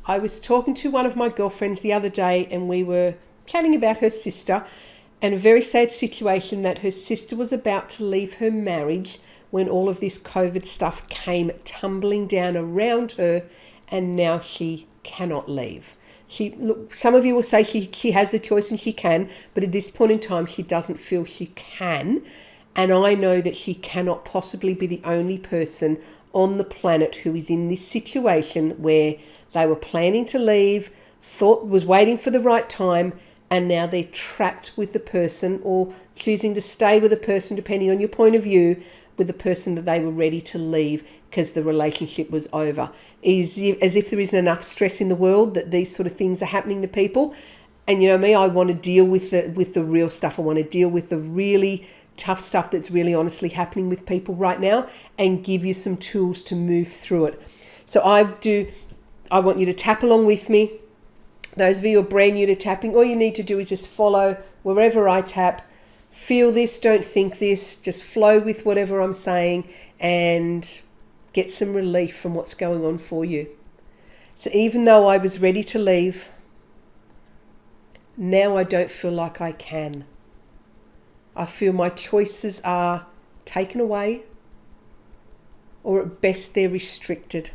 I was talking to one of my girlfriends the other day, and we were chatting about her sister and a very sad situation that her sister was about to leave her marriage when all of this COVID stuff came tumbling down around her, and now she cannot leave. Look, some of you will say she has the choice and she can, but at this point in time, she doesn't feel she can. And I know that she cannot possibly be the only person on the planet who is in this situation where they were planning to leave, was waiting for the right time, and now they're trapped with the person, or choosing to stay with the person, depending on your point of view, with the person that they were ready to leave because the relationship was over. As if there isn't enough stress in the world that these sort of things are happening to people. And you know me, I want to deal with the real stuff. I want to deal with the really tough stuff that's really honestly happening with people right now, and give you some tools to move through it. So I want you to tap along with me. Those of you who are brand new to tapping, all you need to do is just follow wherever I tap. Feel this, don't think this, just flow with whatever I'm saying and get some relief from what's going on for you. So even though I was ready to leave, now I don't feel like I can. I feel my choices are taken away, or at best they're restricted.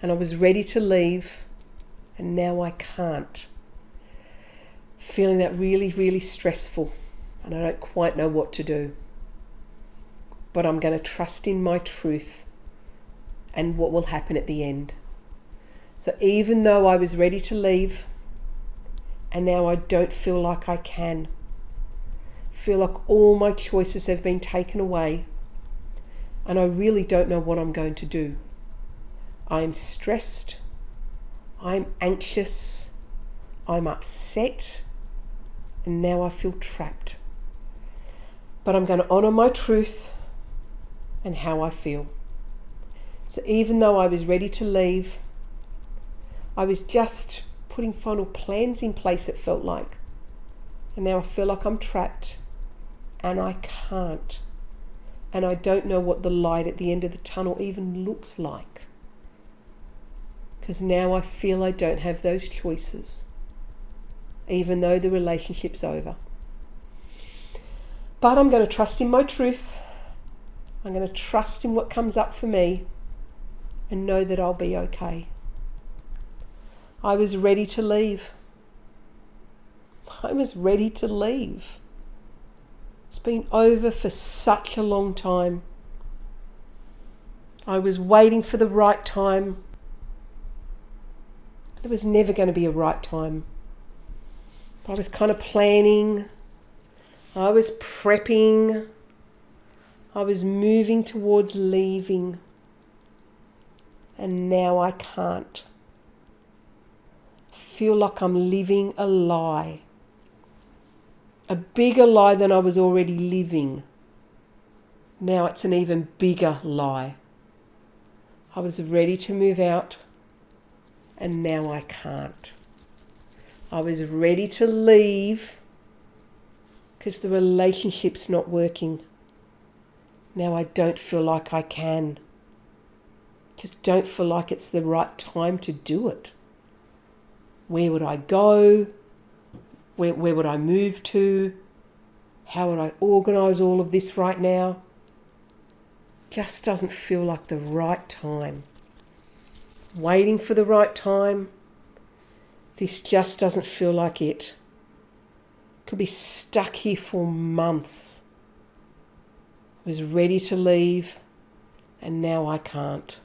And I was ready to leave, and now I can't. Feeling that really, really stressful, and I don't quite know what to do. But I'm going to trust in my truth and what will happen at the end. So even though I was ready to leave, and now I don't feel like I can, feel like all my choices have been taken away, and I really don't know what I'm going to do. I'm stressed, I'm anxious, I'm upset, and now I feel trapped. But I'm going to honor my truth and how I feel. So even though I was ready to leave, I was just putting final plans in place, it felt like. And now I feel like I'm trapped, and I can't. And I don't know what the light at the end of the tunnel even looks like. Because now I feel I don't have those choices, even though the relationship's over. But I'm going to trust in my truth. I'm going to trust in what comes up for me and know that I'll be okay. I was ready to leave. I was ready to leave. It's been over for such a long time. I was waiting for the right time. There was never going to be a right time. I was kind of planning. I was prepping. I was moving towards leaving. And now I can't. Feel like I'm living a lie. A bigger lie than I was already living. Now it's an even bigger lie. I was ready to move out, and now I can't. I was ready to leave because the relationship's not working. Now I don't feel like I can. Just don't feel like it's the right time to do it. Where would I go? Where would I move to? How would I organise all of this right now? Just doesn't feel like the right time. Waiting for the right time. This just doesn't feel like it. Could be stuck here for months. I was ready to leave, and now I can't.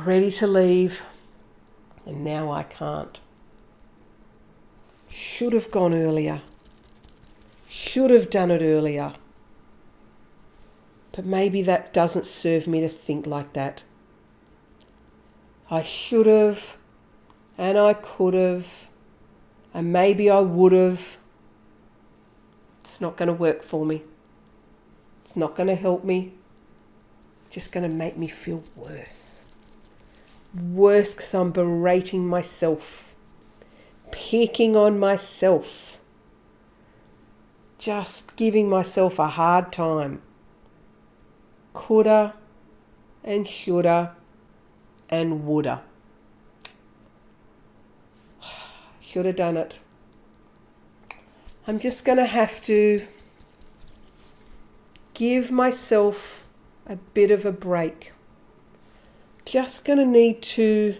Ready to leave, and now I can't. Should have gone earlier. Should have done it earlier. But maybe that doesn't serve me to think like that. I should have, and I could have, and maybe I would have. It's not going to work for me. It's not going to help me. It's just going to make me feel worse. Worse because I'm berating myself, picking on myself, just giving myself a hard time. Coulda and shoulda and woulda. Should have done it. I'm just going to have to give myself a bit of a break. Just going to need to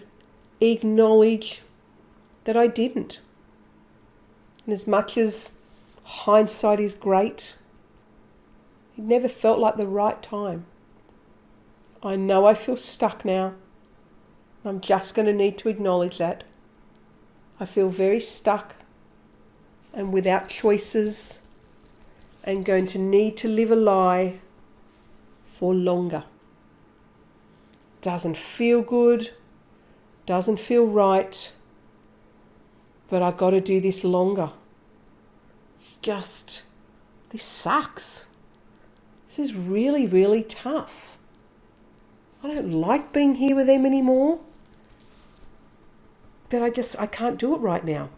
acknowledge that I didn't. And as much as hindsight is great, it never felt like the right time. I know I feel stuck now. I'm just going to need to acknowledge that. I feel very stuck and without choices and going to need to live a lie for longer. Doesn't feel good, doesn't feel right, but I've got to do this longer. It's just, this sucks. This is really, really tough. I don't like being here with them anymore, but I can't do it right now.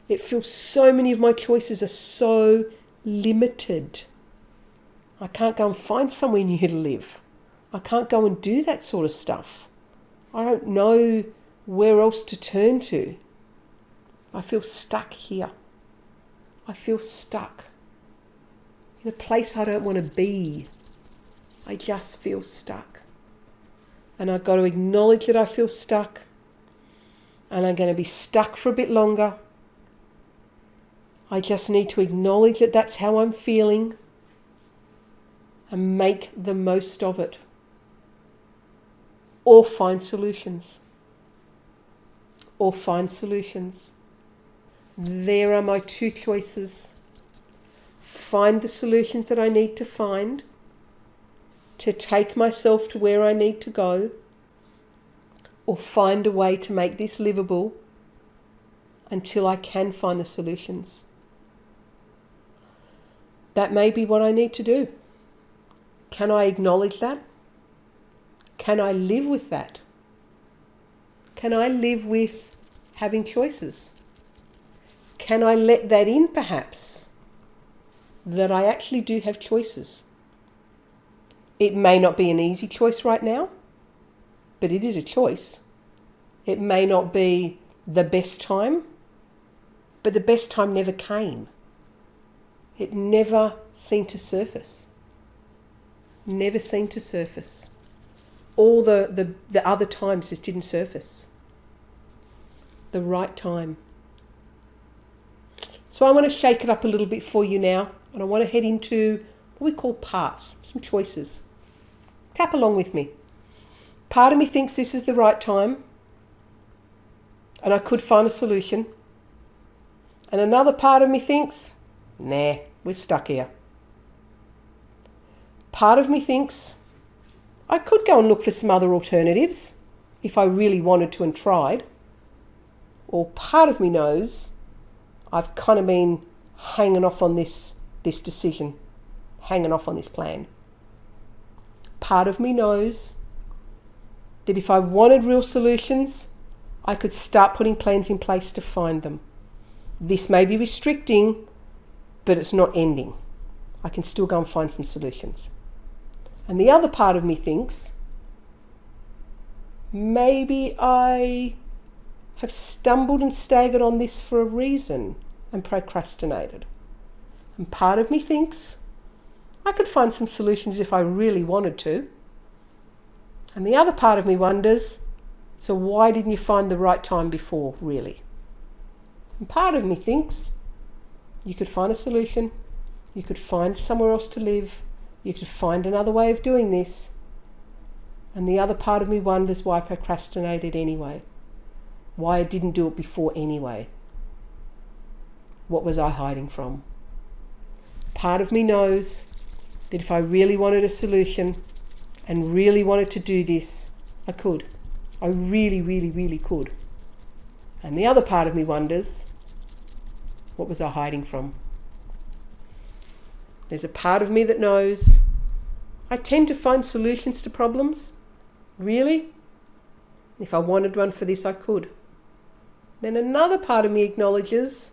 It feels so many of my choices are so limited. I can't go and find somewhere new to live. I can't go and do that sort of stuff. I don't know where else to turn to. I feel stuck here. I feel stuck in a place I don't want to be. I just feel stuck. And I've got to acknowledge that I feel stuck. And I'm going to be stuck for a bit longer. I just need to acknowledge that that's how I'm feeling and make the most of it. Or find solutions. Or find solutions. There are my two choices. Find the solutions that I need to find to take myself to where I need to go, or find a way to make this livable until I can find the solutions. That may be what I need to do. Can I acknowledge that? Can I live with that? Can I live with having choices? Can I let that in, perhaps, that I actually do have choices? It may not be an easy choice right now, but it is a choice. It may not be the best time, but the best time never came. It never seemed to surface. Never seemed to surface. All the other times just didn't surface. The right time. So I want to shake it up a little bit for you now, and I want to head into what we call parts, some choices. Tap along with me. Part of me thinks this is the right time, and I could find a solution. And another part of me thinks, nah, we're stuck here. Part of me thinks, I could go and look for some other alternatives if I really wanted to and tried. Or part of me knows I've kind of been hanging off on this decision, hanging off on this plan. Part of me knows that if I wanted real solutions, I could start putting plans in place to find them. This may be restricting, but it's not ending. I can still go and find some solutions. And the other part of me thinks, maybe I have stumbled and staggered on this for a reason and procrastinated. And part of me thinks, I could find some solutions if I really wanted to. And the other part of me wonders, so why didn't you find the right time before, really? And part of me thinks, you could find a solution, you could find somewhere else to live, you could find another way of doing this. And the other part of me wonders why I procrastinated anyway. Why I didn't do it before anyway. What was I hiding from? Part of me knows that if I really wanted a solution and really wanted to do this, I could. I really, really, really could. And the other part of me wonders, what was I hiding from? There's a part of me that knows I tend to find solutions to problems. Really? If I wanted one for this, I could. Then another part of me acknowledges,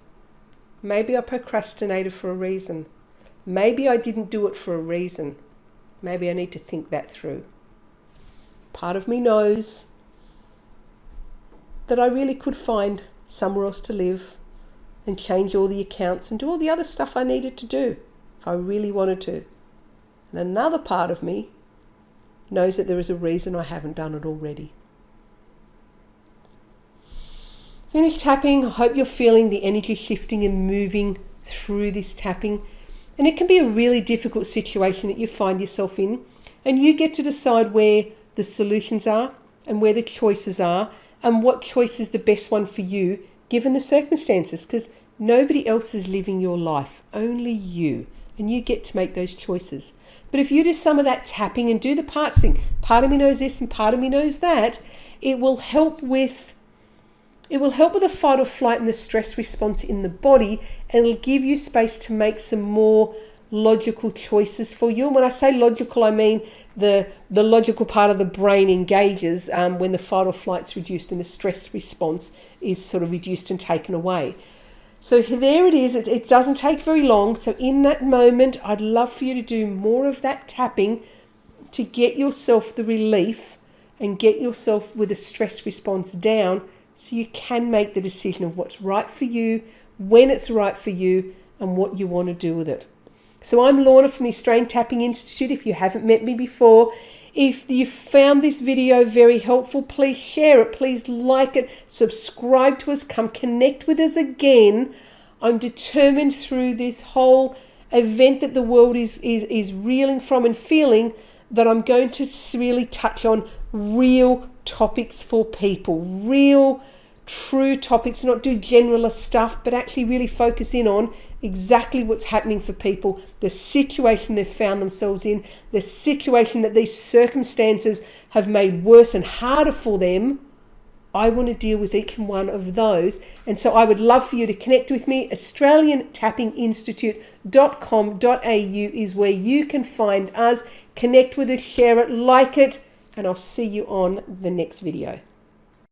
maybe I procrastinated for a reason. Maybe I didn't do it for a reason. Maybe I need to think that through. Part of me knows that I really could find somewhere else to live and change all the accounts and do all the other stuff I needed to do if I really wanted to. And another part of me knows that there is a reason I haven't done it already. Finish tapping. I hope you're feeling the energy shifting and moving through this tapping. And it can be a really difficult situation that you find yourself in. And you get to decide where the solutions are and where the choices are and what choice is the best one for you given the circumstances, because nobody else is living your life, only you. And you get to make those choices. But if you do some of that tapping and do the parts thing, part of me knows this and part of me knows that, it will help with the fight or flight and the stress response in the body, and it'll give you space to make some more logical choices for you. And when I say logical, I mean the logical part of the brain engages when the fight or flight's reduced and the stress response is sort of reduced and taken away. So there it is. It doesn't take very long. So in that moment, I'd love for you to do more of that tapping to get yourself the relief and get yourself with a stress response down, so you can make the decision of what's right for you, when it's right for you, and what you want to do with it. So I'm Lorna from the Australian Tapping Institute. If you haven't met me before, if you found this video very helpful, please share it, please like it, subscribe to us, come connect with us again. I'm determined through this whole event that the world is reeling from and feeling that I'm going to really touch on real topics for people, real, true topics, not do generalist stuff, but actually really focus in on exactly what's happening for people, the situation they've found themselves in, the situation that these circumstances have made worse and harder for them. I want to deal with each one of those. And so I would love for you to connect with me. AustralianTappingInstitute.com.au is where you can find us. Connect with us, share it, like it, and I'll see you on the next video.